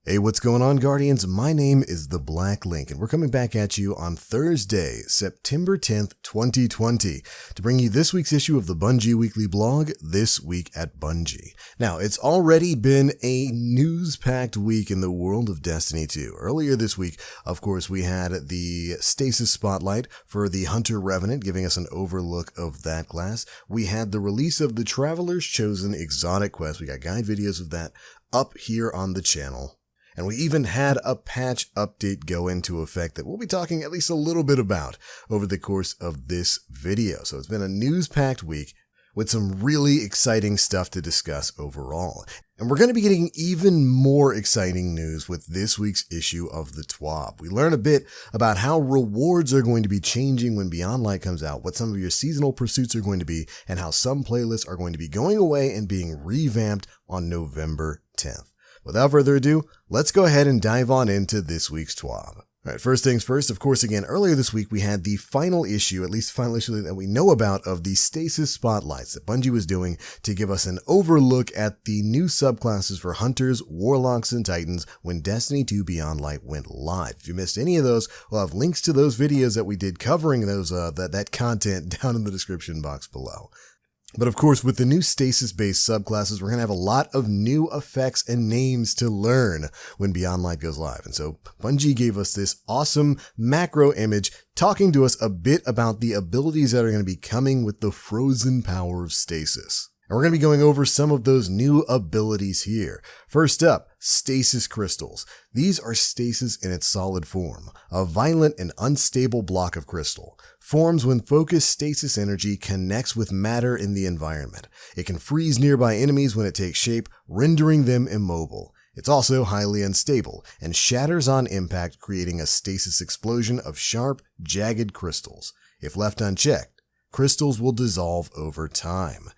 Hey, what's going on, Guardians? My name is The Black Link, and we're coming back at you on Thursday, September 10th, 2020, to bring you this week's issue of the Bungie Weekly Blog, This Week at Bungie. Now, it's already been a news-packed week in the world of Destiny 2. Earlier this week, of course, we had the Stasis Spotlight for the Hunter Revenant, giving us an overlook of that class. We had the release of the Traveler's Chosen Exotic Quest. We got guide videos of that up here on the channel. And we even had a patch update go into effect that we'll be talking at least a little bit about over the course of this video. So it's been a news-packed week with some really exciting stuff to discuss overall. And we're going to be getting even more exciting news with this week's issue of the TWAB. We learn a bit about how rewards are going to be changing when Beyond Light comes out, what some of your seasonal pursuits are going to be, and how some playlists are going to be going away and being revamped on November 10th. Without further ado, let's go ahead and dive on into this week's TWAB. Alright, first things first, of course, again, earlier this week we had the final issue, at least the final issue that we know about, of the Stasis Spotlights that Bungie was doing to give us an overlook at the new subclasses for Hunters, Warlocks, and Titans when Destiny 2 Beyond Light went live. If you missed any of those, we'll have links to those videos that we did covering those that content down in the description box below. But of course, with the new stasis-based subclasses, we're going to have a lot of new effects and names to learn when Beyond Light goes live. And so Bungie gave us this awesome macro image talking to us a bit about the abilities that are going to be coming with the frozen power of stasis. And we're going to be going over some of those new abilities here. First up, Stasis Crystals. These are stasis in its solid form, a violent and unstable block of crystal. Forms when focused stasis energy connects with matter in the environment. It can freeze nearby enemies when it takes shape, rendering them immobile. It's also highly unstable and shatters on impact, creating a stasis explosion of sharp, jagged crystals. If left unchecked, crystals will dissolve over time.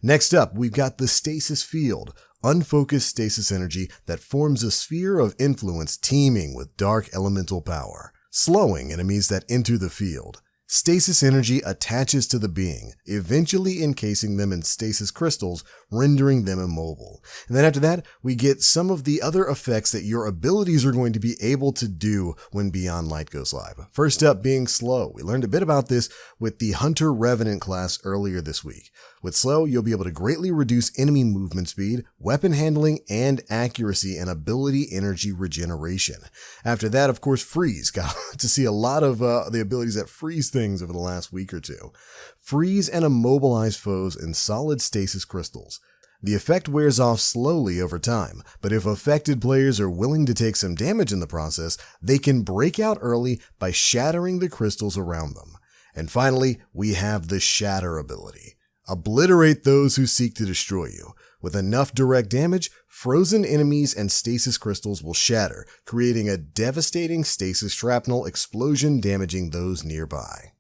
Next up, we've got the Stasis Field, unfocused stasis energy that forms a sphere of influence teeming with dark elemental power, slowing enemies that enter the field. Stasis energy attaches to the being, eventually encasing them in stasis crystals, rendering them immobile. And then after that, we get some of the other effects that your abilities are going to be able to do when Beyond Light goes live. First up being slow. We learned a bit about this with the Hunter Revenant class earlier this week. With slow, you'll be able to greatly reduce enemy movement speed, weapon handling, and accuracy, and ability energy regeneration. After that, of course, freeze. Got to see a lot of the abilities that freeze things over the last week or two. Freeze and immobilize foes in solid stasis crystals. The effect wears off slowly over time, but if affected players are willing to take some damage in the process, they can break out early by shattering the crystals around them. And finally, we have the Shatter ability. Obliterate those who seek to destroy you. With enough direct damage, frozen enemies and stasis crystals will shatter, creating a devastating stasis shrapnel explosion damaging those nearby.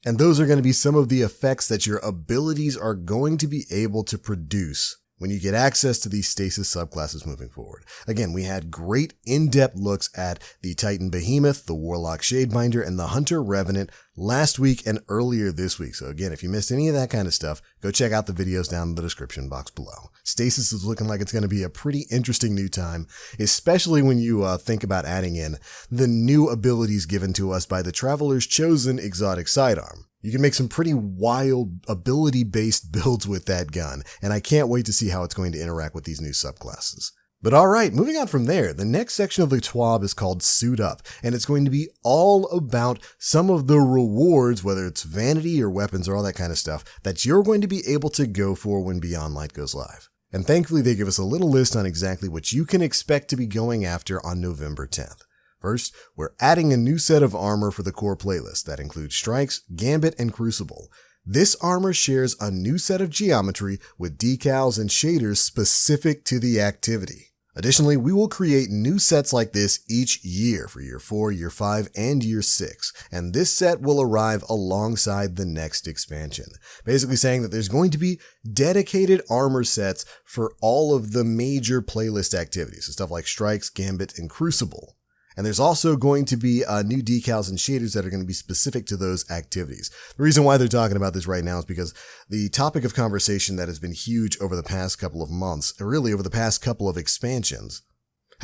And those are going to be some of the effects that your abilities are going to be able to produce when you get access to these stasis subclasses moving forward. Again, we had great in-depth looks at the Titan Behemoth, the Warlock Shadebinder, and the Hunter Revenant last week and earlier this week. So again, if you missed any of that kind of stuff, go check out the videos down in the description box below. Stasis is looking like it's going to be a pretty interesting new time, especially when you think about adding in the new abilities given to us by the Traveler's Chosen Exotic Sidearm. You can make some pretty wild ability-based builds with that gun, and I can't wait to see how it's going to interact with these new subclasses. But alright, moving on from there, the next section of the TWAB is called Suit Up, and it's going to be all about some of the rewards, whether it's vanity or weapons or all that kind of stuff, that you're going to be able to go for when Beyond Light goes live. And thankfully they give us a little list on exactly what you can expect to be going after on November 10th. First, we're adding a new set of armor for the core playlist that includes Strikes, Gambit, and Crucible. This armor shares a new set of geometry with decals and shaders specific to the activity. Additionally, we will create new sets like this each year for Year 4, Year 5, and Year 6, and this set will arrive alongside the next expansion, basically saying that there's going to be dedicated armor sets for all of the major playlist activities, so stuff like Strikes, Gambit, and Crucible. And there's also going to be new decals and shaders that are going to be specific to those activities. The reason why they're talking about this right now is because the topic of conversation that has been huge over the past couple of months, and really over the past couple of expansions,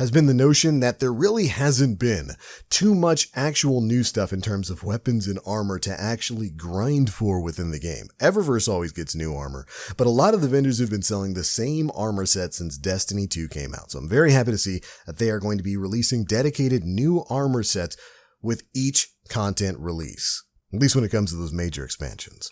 has been the notion that there really hasn't been too much actual new stuff in terms of weapons and armor to actually grind for within the game. Eververse always gets new armor, but a lot of the vendors have been selling the same armor set since Destiny 2 came out. So I'm very happy to see that they are going to be releasing dedicated new armor sets with each content release, at least when it comes to those major expansions.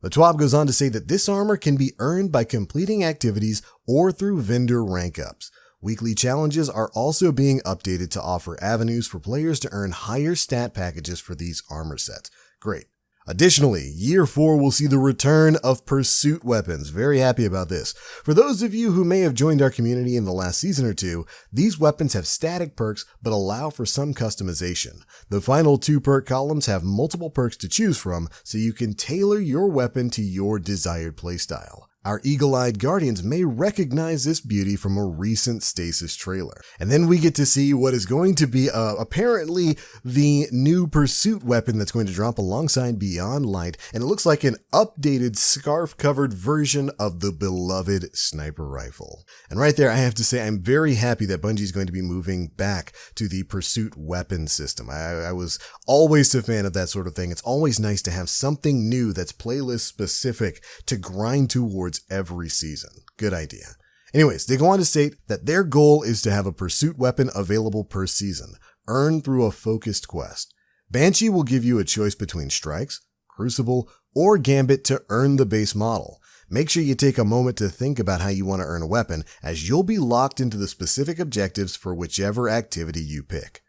The TWAB goes on to say that this armor can be earned by completing activities or through vendor rank ups. Weekly challenges are also being updated to offer avenues for players to earn higher stat packages for these armor sets. Great. Additionally, Year 4 will see the return of pursuit weapons. Very happy about this. For those of you who may have joined our community in the last season or two, these weapons have static perks but allow for some customization. The final 2 perk columns have multiple perks to choose from, so you can tailor your weapon to your desired playstyle. Our eagle-eyed guardians may recognize this beauty from a recent Stasis trailer. And then we get to see what is going to be apparently the new pursuit weapon that's going to drop alongside Beyond Light, and it looks like an updated scarf-covered version of the beloved sniper rifle. And right there, I have to say I'm very happy that Bungie is going to be moving back to the pursuit weapon system. I was always a fan of that sort of thing. It's always nice to have something new that's playlist specific to grind towards every season. Good idea. Anyways, they go on to state that their goal is to have a pursuit weapon available per season, earned through a focused quest. Banshee will give you a choice between Strikes, Crucible, or Gambit to earn the base model. Make sure you take a moment to think about how you want to earn a weapon, as you'll be locked into the specific objectives for whichever activity you pick.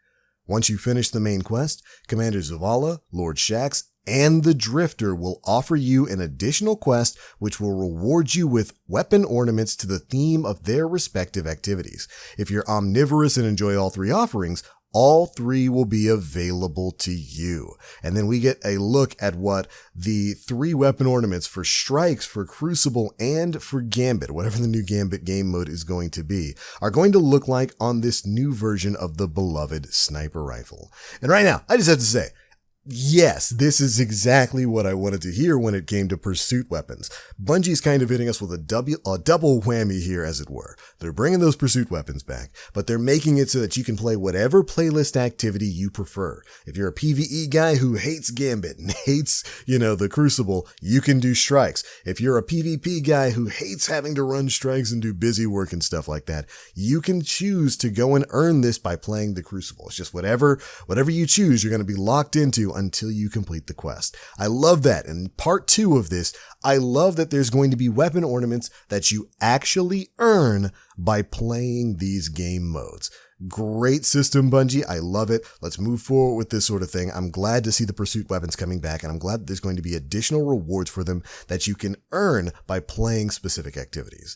Once you finish the main quest, Commander Zavala, Lord Shaxx, and the Drifter will offer you an additional quest which will reward you with weapon ornaments to the theme of their respective activities. If you're omnivorous and enjoy all 3 offerings, all 3 will be available to you. And then we get a look at what the 3 weapon ornaments for Strikes, for Crucible, and for Gambit, whatever the new Gambit game mode is going to be, are going to look like on this new version of the beloved sniper rifle. And right now, I just have to say, yes, this is exactly what I wanted to hear when it came to pursuit weapons. Bungie's kind of hitting us with a double whammy here, as it were. They're bringing those pursuit weapons back, but they're making it so that you can play whatever playlist activity you prefer. If you're a PvE guy who hates Gambit and hates, the Crucible, you can do Strikes. If you're a PvP guy who hates having to run Strikes and do busy work and stuff like that, you can choose to go and earn this by playing the Crucible. It's just whatever you choose, you're going to be locked into until you complete the quest. I love that. And part 2 of this, I love that there's going to be weapon ornaments that you actually earn by playing these game modes. Great system, Bungie. I love it. Let's move forward with this sort of thing. I'm glad to see the pursuit weapons coming back, and I'm glad that there's going to be additional rewards for them that you can earn by playing specific activities.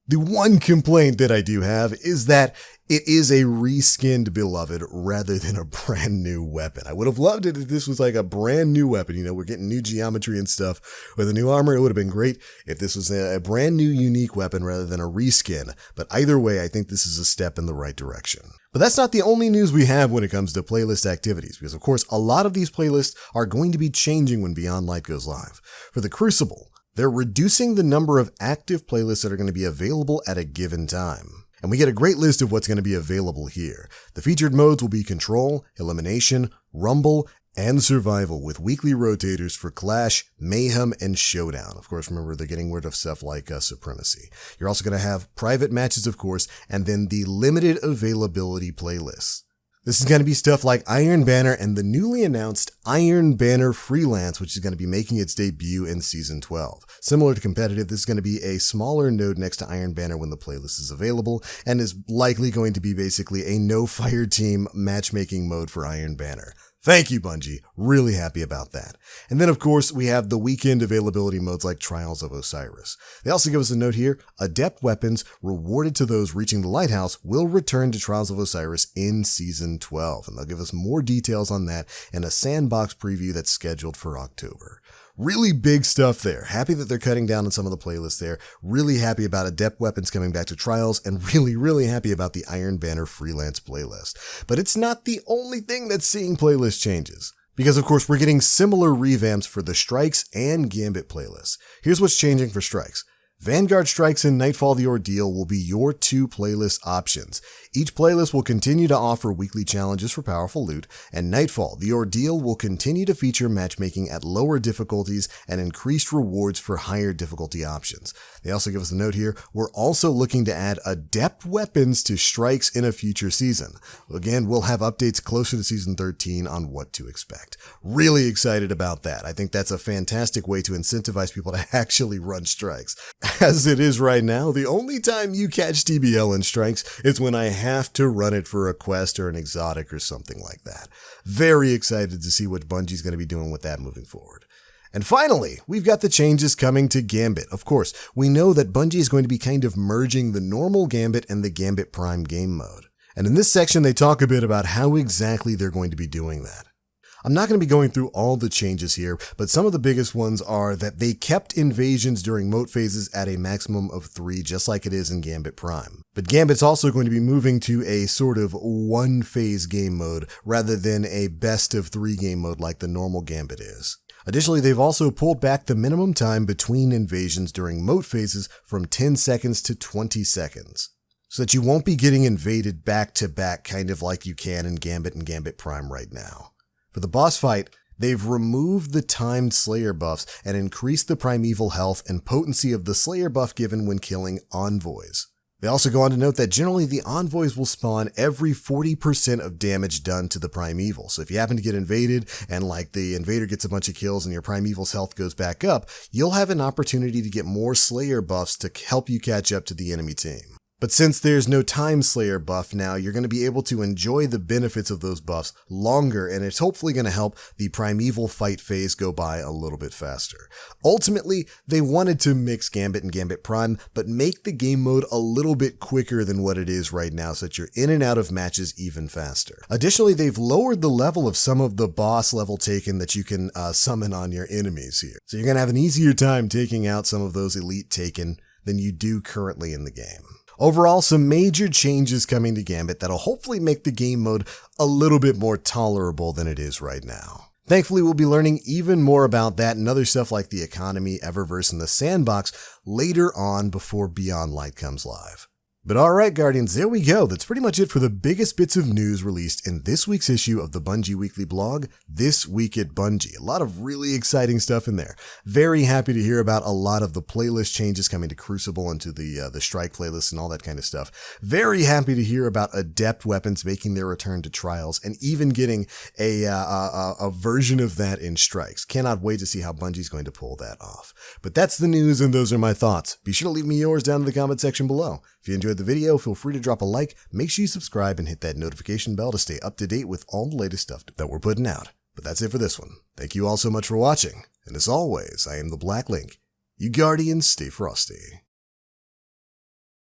The one complaint that I do have is that it is a reskinned Beloved rather than a brand new weapon. I would have loved it if this was like a brand new weapon. We're getting new geometry and stuff with a new armor. It would have been great if this was a brand new unique weapon rather than a reskin. But either way, I think this is a step in the right direction. But that's not the only news we have when it comes to playlist activities, because of course, a lot of these playlists are going to be changing when Beyond Light goes live. For the Crucible, they're reducing the number of active playlists that are going to be available at a given time. And we get a great list of what's going to be available here. The featured modes will be Control, Elimination, Rumble, and Survival, with weekly rotators for Clash, Mayhem, and Showdown. Of course, remember, they're getting rid of stuff like Supremacy. You're also going to have private matches, of course, and then the limited availability playlists. This is going to be stuff like Iron Banner and the newly announced Iron Banner Freelance, which is going to be making its debut in Season 12. Similar to competitive, this is going to be a smaller node next to Iron Banner when the playlist is available, and is likely going to be basically a no-fire team matchmaking mode for Iron Banner. Thank you, Bungie. Really happy about that. And then, of course, we have the weekend availability modes like Trials of Osiris. They also give us a note here: ADEPT weapons rewarded to those reaching the lighthouse will return to Trials of Osiris in Season 12. And they'll give us more details on that in a sandbox preview that's scheduled for October. Really big stuff there. Happy that they're cutting down on some of the playlists there. Really happy about ADEPT weapons coming back to Trials, and really happy about the Iron Banner Freelance playlist. But it's not the only thing that's seeing playlist changes, because of course we're getting similar revamps for the Strikes and Gambit playlists. Here's what's changing for Strikes. Vanguard Strikes and Nightfall the Ordeal will be your two playlist options. Each playlist will continue to offer weekly challenges for powerful loot, and Nightfall the Ordeal will continue to feature matchmaking at lower difficulties and increased rewards for higher difficulty options. They also give us a note here, we're also looking to add ADEPT weapons to Strikes in a future season. Again, we'll have updates closer to Season 13 on what to expect. Really excited about that. I think that's a fantastic way to incentivize people to actually run Strikes. As it is right now, the only time you catch TBL in Strikes is when I have to run it for a quest or an exotic or something like that. Very excited to see what Bungie's going to be doing with that moving forward. And finally, we've got the changes coming to Gambit. Of course, we know that Bungie is going to be kind of merging the normal Gambit and the Gambit Prime game mode. And in this section, they talk a bit about how exactly they're going to be doing that. I'm not going to be going through all the changes here, but some of the biggest ones are that they kept invasions during moat phases at a maximum of 3, just like it is in Gambit Prime. But Gambit's also going to be moving to a sort of one-phase game mode rather than a best-of-3 game mode like the normal Gambit is. Additionally, they've also pulled back the minimum time between invasions during moat phases from 10 seconds to 20 seconds. So that you won't be getting invaded back-to-back kind of like you can in Gambit and Gambit Prime right now. For the boss fight, they've removed the timed Slayer buffs and increased the primeval health and potency of the Slayer buff given when killing envoys. They also go on to note that generally the envoys will spawn every 40% of damage done to the primeval. So if you happen to get invaded and like the invader gets a bunch of kills and your primeval's health goes back up, you'll have an opportunity to get more Slayer buffs to help you catch up to the enemy team. But since there's no time Slayer buff now, you're going to be able to enjoy the benefits of those buffs longer, and it's hopefully going to help the primeval fight phase go by a little bit faster. Ultimately, they wanted to mix Gambit and Gambit Prime, but make the game mode a little bit quicker than what it is right now so that you're in and out of matches even faster. Additionally, they've lowered the level of some of the boss level taken that you can summon on your enemies here. So you're going to have an easier time taking out some of those elite taken than you do currently in the game. Overall, some major changes coming to Gambit that'll hopefully make the game mode a little bit more tolerable than it is right now. Thankfully, we'll be learning even more about that and other stuff like the economy, Eververse, and the sandbox later on before Beyond Light comes live. But alright Guardians, there we go. That's pretty much it for the biggest bits of news released in this week's issue of the Bungie Weekly Blog, This Week at Bungie. A lot of really exciting stuff in there. Very happy to hear about a lot of the playlist changes coming to Crucible and to the Strike playlist and all that kind of stuff. Very happy to hear about ADEPT weapons making their return to Trials and even getting a version of that in Strikes. Cannot wait to see how Bungie's going to pull that off. But that's the news and those are my thoughts. Be sure to leave me yours down in the comment section below. If you enjoyed the video, feel free to drop a like, make sure you subscribe and hit that notification bell to stay up to date with all the latest stuff that we're putting out. But that's it for this one. Thank you all so much for watching, and as always, I am the Black Link. You Guardians, stay frosty.